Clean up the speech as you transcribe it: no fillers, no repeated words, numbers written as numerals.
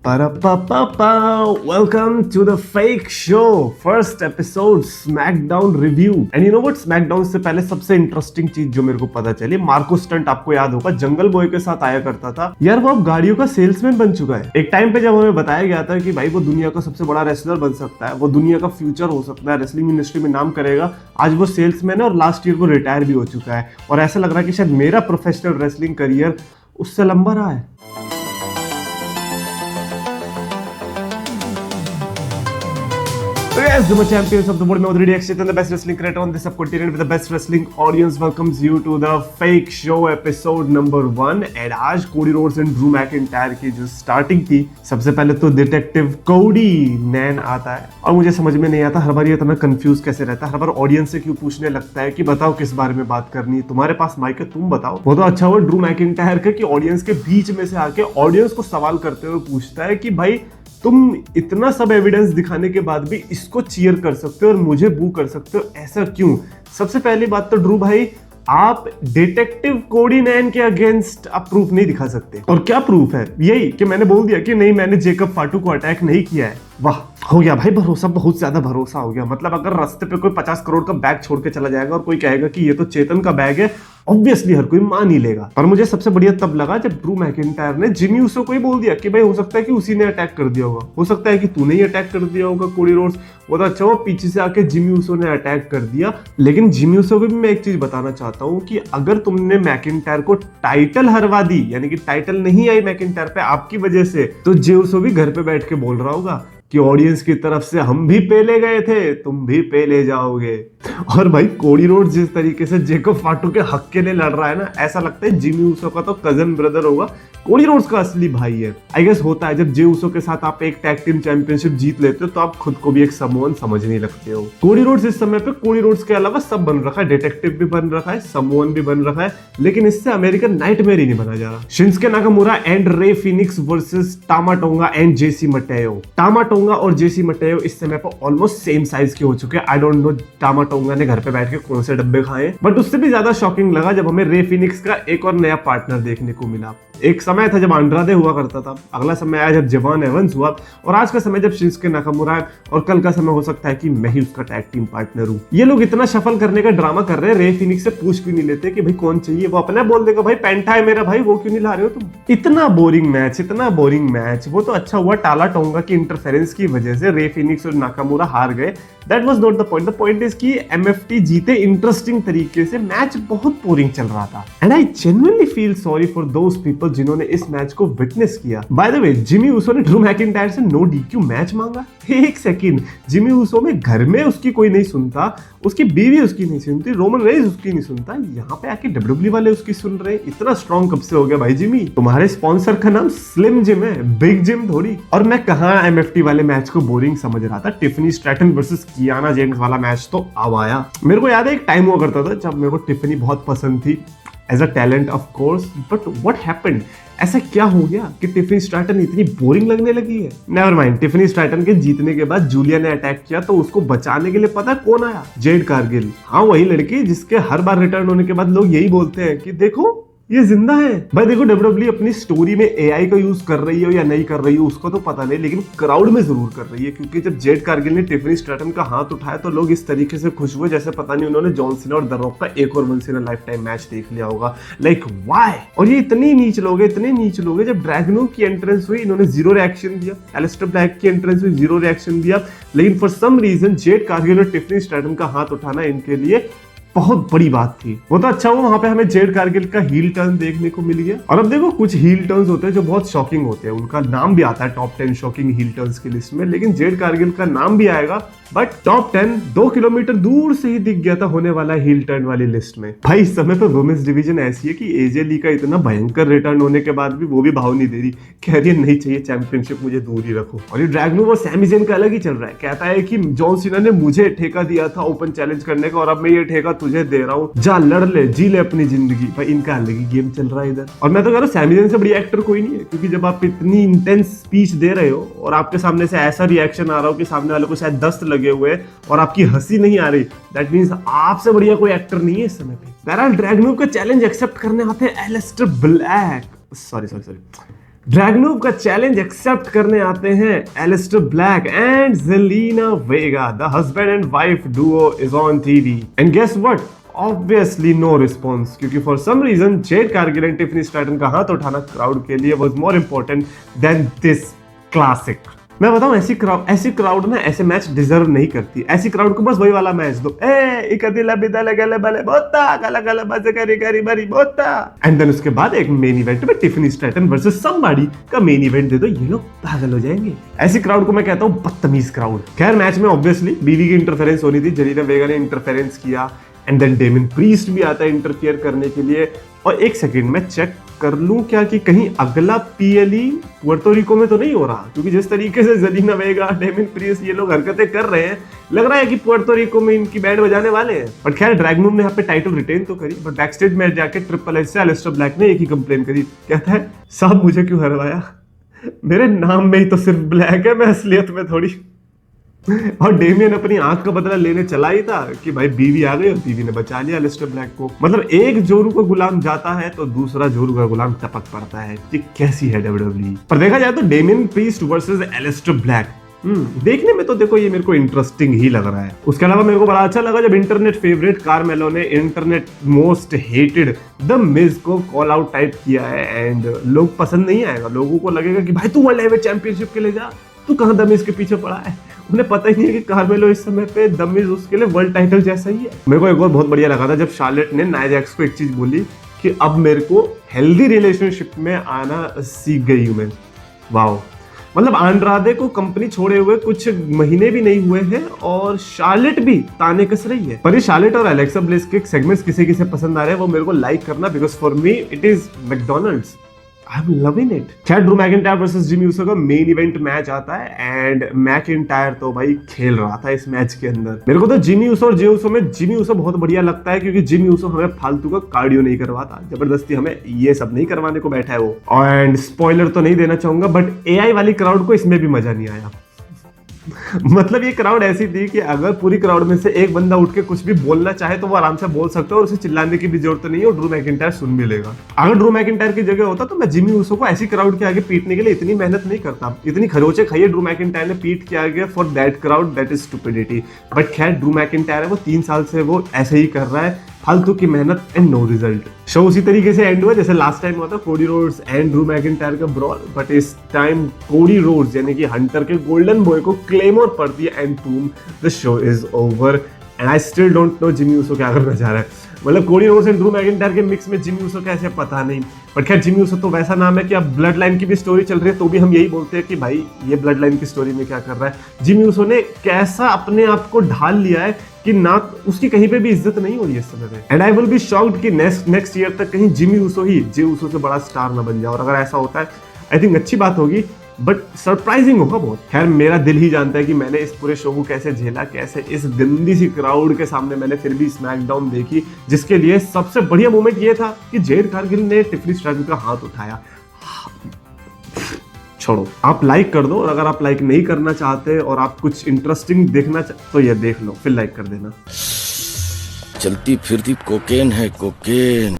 Welcome to the fake show. First episode SmackDown review. And you know what? SmackDown से पहले सबसे interesting चीज जो मेरे को पता चली, मार्को स्टंट आपको याद होगा, जंगल बॉय के साथ आया करता था यार, वो अब गाड़ियों का सेल्समैन बन चुका है। एक टाइम पे जब हमें बताया गया था कि भाई वो दुनिया का सबसे बड़ा रेसलर बन सकता है, वो दुनिया का फ्यूचर हो सकता है, रेसलिंग इंडस्ट्री में नाम करेगा, आज वो सेल्समैन है और लास्ट ईयर वो रिटायर भी हो चुका है। और ऐसा लग रहा है कि शायद मेरा प्रोफेशनल रेसलिंग करियर उससे लंबा रहा है। So yes, the champions of the world, Modri Exit and the best wrestling creator on this subcontinent with the best wrestling audience welcomes you to the fake show episode number 1। and आज Cody Rhodes and Drew McIntyre की जो starting थी, सबसे पहले तो detective कोडी नैन आता है और मुझे समझ में नहीं आता हर बार ये इतना कंफ्यूज कैसे रहता है, हर बार ऑडियंस से क्यों पूछने लगता है कि बताओ किस बारे में बात करनी है, तुम्हारे पास माइक है तुम बताओ। वो तो अच्छा हुआ ड्रू मैकिंटायर का कि ऑडियंस के बीच में से आके ऑडियंस को सवाल करते हुए पूछता है कि भाई तुम इतना सब एविडेंस दिखाने के बाद भी इसको चीयर कर सकते हो और मुझे बू कर सकते हो, ऐसा क्यों? सबसे पहली बात तो ड्रू भाई, आप डिटेक्टिव कोडी नैन के अगेंस्ट आप प्रूफ नहीं दिखा सकते। और क्या प्रूफ है? यही कि मैंने बोल दिया कि नहीं, मैंने जेकब फाटू को अटैक नहीं किया है। वाह, हो गया भाई भरोसा, बहुत ज्यादा भरोसा हो गया। मतलब अगर रास्ते पे कोई 50 करोड़ का बैग छोड़ के चला जाएगा और कोई कहेगा कि ये तो चेतन का बैग है, ऑब्वियसली हर कोई मान ही लेगा। पर मुझे सबसे बढ़िया तब लगा जब ड्रू मैकिंटायर ने जिमी ऊसो को ही बोल दिया कि भाई हो सकता है कि उसी ने अटैक कर दिया होगा, हो सकता है कि तूने ही अटैक कर दिया होगा कोडी रोड्स। वो तो अच्छा वो पीछे से आके जिमी ऊसो ने अटैक कर दिया। लेकिन जिमी ऊसो को भी मैं एक चीज बताना चाहता हूँ कि अगर तुमने मैकिंटायर को टाइटल हरवा दी, यानी कि टाइटल नहीं आई मैकिंटायर पे आपकी वजह से, तो जे ऊसो भी घर पे बैठ के बोल रहा होगा कि ऑडियंस की तरफ से हम भी पेले गए थे, तुम भी पेले जाओगे। और भाई कोडी रोड्स जिस तरीके से जेकब फाटू के हक के लिए लड़ रहा है ना, ऐसा लगता है जिमी ऊसो का तो कजन ब्रदर होगा, कोडी रोड्स का असली भाई है। आई गेस होता है जब जे ऊसो के साथ आप एक टैग टीम चैंपियनशिप जीत लेते हो तो आप खुद को भी एक समोन समझने लगते हो। कोडी रोड्स इस समय पे कोडी रोड्स के अलावा सब बन रखा है, डिटेक्टिव भी बन रखा है, समोन भी बन रखा है, लेकिन इससे अमेरिकन नाइटमेयर ही नहीं बना जा रहा। Shinsuke Nakamura and Rey Fenix versus Tama Tonga and JC Mateo. Tama Tonga और जेसी मटेयो इस समय पर ऑलमोस्ट सेम साइज के हो चुके हैं। आई डोंट नो टामा टोंगा ने घर पे बैठ के कौन से डब्बे खाए, बट उससे भी ज्यादा शॉकिंग लगा जब हमें रे फिनिक्स का एक और नया पार्टनर देखने को मिला। एक समय था जब अंड्रादे हुआ करता था, अगला समय आया जब जेवान एवंस हुआ, और आज का समय जब शिंसुके नाकामुरा है, और कल का समय हो सकता है कि मैं ही उसका टैग टीम पार्टनर हूं। ये लोग इतना शफल करने का ड्रामा कर रहे हैं, रे फिनिक्स से पूछ क्यों नहीं लेते कि भाई कौन चाहिए? वो अपने बोल देगा भाई पेंटा है मेरा भाई, वो क्यों नहीं ला रहे हो तुम? इतना बोरिंग मैच, इतना बोरिंग मैच। वो तो अच्छा हुआ टाला टोंगा की इंटरफेरेंस की वजह से रे फिनिक्स और नाकामुरा हार गए। That was not the point. The point is कि एमएफटी जीते इंटरेस्टिंग तरीके से, मैच बहुत बोरिंग चल रहा था। And I genuinely feel sorry for those people जिन्होंने इस मैच को विटनेस किया। By the way, Jimmy Uso ने ड्रू मैकिंटायर से नो डीक्यू मैच मांगा। एक सेकंड, जिमी ऊसो में घर में उसकी कोई नहीं सुनता, उसकी बीवी उसकी नहीं सुनती, रोमन रेंज उसकी नहीं सुनता, यहाँ पे आके डब्ल्यूडब्ल्यूई वाले उसकी सुन रहे। इतना स्ट्रॉन्ग कब से हो गया भाई जिमी? तुम्हारे स्पॉन्सर का नाम स्लिम जिम है, बिग जिम थोड़ी। और मैं कहाँ एमएफटी वाले मैच को बोरिंग समझ रहा था, Tiffany Stratton versus Kiana James वाला मैच तो अब आया। मेरे को याद है एक टाइम हुआ करता था जब मेरे को टिफनी बहुत पसंद थी as a talent of course, but what happened? ऐसा क्या हो गया कि टिफनी स्ट्रैटन इतनी बोरिंग लगने लगी है? नेवर माइंड, टिफनी स्ट्रैटन के जीतने के बाद जूलिया ने अटैक किया तो उसको बचाने के लिए पता है कौन आया? Jade Cargill. हाँ, वही लड़की जिसके हर बार रिटर्न होने के बाद लोग यही बोलते हैं कि देखो ये जिंदा है। भाई देखो, डब्ल्यूडब्ल्यूई अपनी स्टोरी में एआई का यूज कर रही हो या नहीं कर रही हो उसका तो पता नहीं, लेकिन क्राउड में जरूर कर रही है। क्योंकि जब जेड कारगिल ने टिफनी स्ट्रैटन का हाथ उठाया तो लोग इस तरीके से खुश हुए जैसे पता नहीं उन्होंने जॉन सीना और द रॉक का एक और once in a lifetime match देख लिया होगा। Like why? और ये इतने नीच लोग हैं, इतने नीच लोग हैं। जब ड्रैगनो की एंट्रेंस हुई इन्होंने जीरो रिएक्शन दिया, एलिस्टर ब्लैक की एंट्रेंस हुई जीरो रिएक्शन दिया, लेकिन for some reason Jade Cargill और टिफनी स्ट्रैटन का हाथ उठाना इनके लिए बहुत बड़ी बात थी। वो तो अच्छा हुआ वहां पे हमें जेड कारगिल का हील टर्न देखने को मिल गया। और अब देखो, कुछ हील टर्न्स होते हैं जो बहुत शॉकिंग होते हैं, उनका नाम भी आता है टॉप 10 शॉकिंग हील टर्न्स की लिस्ट में, लेकिन जेड कारगिल का नाम भी आएगा, बट टॉप 10 2 किलोमीटर दूर से ही दिख गया था होने वाला हील टर्न वाली लिस्ट में। भाई इस समय पे वुमेन्स डिवीजन ऐसी है कि एजे ली का इतना भयंकर रिटर्न होने के बाद भी वो भी भाव नहीं दे रही, कह रही है नहीं चाहिए चैंपियनशिप, मुझे दूर ही रखो। और ये ड्रैगनो और सैमी ज़ेन का अलग ही चल रहा है, कहता है कि जॉन सीना ने मुझे ठेका दिया था ओपन चैलेंज करने का और अब मैं ये ठेका तुझे दे रहा हूँ, जा लड़ ले, जी ले अपनी जिंदगी। भाई इनका अलग ही गेम चल रहा है इधर। और मैं तो कह रहा हूँ सैमी ज़ेन से बढ़िया एक्टर कोई नहीं है, क्योंकि जब आप इतनी इंटेंस स्पीच दे रहे हो और आपके सामने से ऐसा रिएक्शन आ रहा हो कि सामने वाले को शायद दस्त लगे हुए और आपकी हंसी नहीं आ रही, दैट मींस आपसे बढ़िया कोई एक्टर नहीं है इस समय पे। बहरहाल ड्रैगनो का चैलेंज एक्सेप्ट करने आते हैं एलिस्टर ब्लैक, सॉरी ड्रैगनोव का चैलेंज एक्सेप्ट करने आते हैं Aleister Black and Zelina Vega. The husband and wife duo is on TV and guess what, obviously no response, क्योंकि for some reason Jade Cargill and Tiffany Stratton का हाथ उठाना crowd के लिए was more important than this classic. मैं बताऊं, ऐसी crowd ना ऐसे मैच डिजर्व नहीं करती। ऐसी क्राउड को बस वही वाला मैच दो, एंड देन उसके बाद एक मेन इवेंट में टिफनी स्ट्रैटन वर्सेस समबडी का मेन इवेंट दे दो, ये लोग पागल हो जाएंगे। ऐसी क्राउड को मैं कहता हूं बदतमीज क्राउड। खैर मैच में ऑब्वियसली बीवी की इंटरफेरेंस होनी थी, जेलिना वेगा ने इंटरफेरेंस किया एंड देन डेमिन प्रीस्ट भी आता है इंटरफियर करने के लिए। और एक सेकंड मैं चेक कर लूं क्या कि कहीं अगला पीएलई पुर्तो रिको में तो नहीं हो रहा, क्योंकि जिस तरीके से जेलिना वेगा, डेमिन प्रीस्ट ये लोग हरकतें कर रहे हैं, लग रहा है कि पुर्तो रिको में इनकी बैंड बजाने वाले हैं। बट खैर ड्रैगनूव ने यहाँ पे टाइटल रिटेन तो करी, बट बैकस्टेज में जाके ट्रिपल एच से एलिस्टर ब्लैक ने एक ही कंप्लेन करी, कहता है साहब मुझे क्यों हरवाया, मेरे नाम में ही तो सिर्फ ब्लैक है, मैं असलियत में थोड़ी। और डेमियन अपनी आंख का बदला लेने चला ही था कि भाई बीवी आ गई और बीवी ने बचा लिया एलिस्टर ब्लैक को। मतलब एक जोरू का गुलाम जाता है तो दूसरा जोरू का गुलाम टपक पड़ता है। ये कैसी है डब्ल्यूडब्ल्यूई। पर देखा जाए तो Damian Priest versus Alistair Black देखने में तो देखो ये मेरे को इंटरेस्टिंग ही लग रहा है। उसके अलावा मेरे को बड़ा अच्छा लगा जब इंटरनेट फेवरेट कार्मेलो ने internet most hated the Miz को कॉल आउट टाइप किया है एंड लोग पसंद नहीं आएगा। लोगों को लगेगा कि भाई तू वर्ल्ड हेवीवेट चैंपियनशिप के लिए जा, तू कहां द मिज के पीछे पड़ा है। उन्हें पता ही नहीं है कि कार्मेलो इस समय पे द मिज उसके लिए वर्ल्ड टाइटल जैसा ही है। मेरे को एक और बहुत बढ़िया लगा था जब शार्लेट ने नाया जैक्स को एक चीज बोली कि अब मेरे को हेल्दी रिलेशनशिप में आना सीख गई हूं मैं। वाओ, मतलब आंड्रादे को कंपनी छोड़े हुए कुछ महीने भी नहीं हुए हैं और शार्लेट भी ताने कस रही है। पर ये शार्लेट और एलेक्सा ब्लिस के सेगमेंट्स किसे आ रहे हैं वो मेरे को लाइक करना, because for me it is McDonald's. I am loving it. खैर Drew McIntyre versus Jimmy Uso का मेन इवेंट मैच आता है एंड मैकिंटायर तो भाई खेल रहा था इस मैच के अंदर। मेरे को तो जिमी ऊसो और जे ऊसो में जिमी ऊसो बहुत बढ़िया लगता है, क्योंकि जिमी ऊसो हमें फालतू का कार्डियो नहीं करवाता, जबरदस्ती हमें ये सब नहीं करवाने को बैठा है वो। एंड स्पॉइलर तो नहीं देना चाहूंगा बट एआई वाली क्राउड को इसमें भी मजा नहीं आया। मतलब ये क्राउड ऐसी थी कि अगर पूरी क्राउड में से एक बंदा उठ के कुछ भी बोलना चाहे तो वो आराम से बोल सकता है और उसे चिल्लाने की भी जरूरत नहीं है और ड्रू मैकिंटायर सुन भी लेगा। अगर ड्रू मैकिंटायर की जगह होता तो मैं जिमी ऊसो को ऐसी क्राउड के आगे पीटने के लिए इतनी मेहनत नहीं करता। इतनी खरोचे खाइए ड्रू मैकिंटायर ने पीट के आगे for that crowd, that is stupidity. But खैर ड्रू मैकिंटायर है, वो 3 साल से वो ऐसे ही कर रहा है, फालतू की मेहनत एंड नो रिजल्ट। शो उसी तरीके से एंड हुआ जैसे लास्ट टाइम हुआ था Cody Rhodes and Drew McIntyre का ब्रॉल, बट इस टाइम कोडी रोड्स यानी कि हंटर के गोल्डन बॉय को क्लेमोर पड़ती है and boom the show is over and I still don't know Jimmy Uso क्या करना चाह रहा है। मतलब Cody Rhodes and Drew McIntyre के मिक्स में जिमी ऊसो कैसे पता नहीं। बट खैर जिमी ऊसो तो वैसा नाम है कि अब ब्लड लाइन की भी स्टोरी चल रही है तो भी हम यही बोलते हैं कि भाई ये ब्लड लाइन की स्टोरी में क्या कर रहा है। जिमी ऊसो ने कैसा अपने आप को ढाल लिया है कि ना उसकी कहीं पे भी इज्जत नहीं हो रही है इस समय पे। And I will be shocked कि नेक्स्ट ईयर तक कहीं जिमी ऊसो ही जे ऊसो से बड़ा स्टार ना बन जाए, और अगर ऐसा होता है आई थिंक अच्छी बात होगी बट सरप्राइजिंग होगा बहुत। खैर मेरा दिल ही जानता है कि मैंने इस पूरे शो को कैसे झेला, कैसे इस गंदी सी क्राउड के सामने मैंने फिर भी स्मैकडाउन देखी, जिसके लिए सबसे बढ़िया मोमेंट ये था कि जेड कारगिल ने टिफनी स्ट्रैटन का हाथ उठाया। छोड़ो, आप लाइक कर दो और अगर आप लाइक नहीं करना चाहते और आप कुछ इंटरेस्टिंग देखना तो ये देख लो, फिर लाइक कर देना। चलती फिरती कोकेन है कोकेन।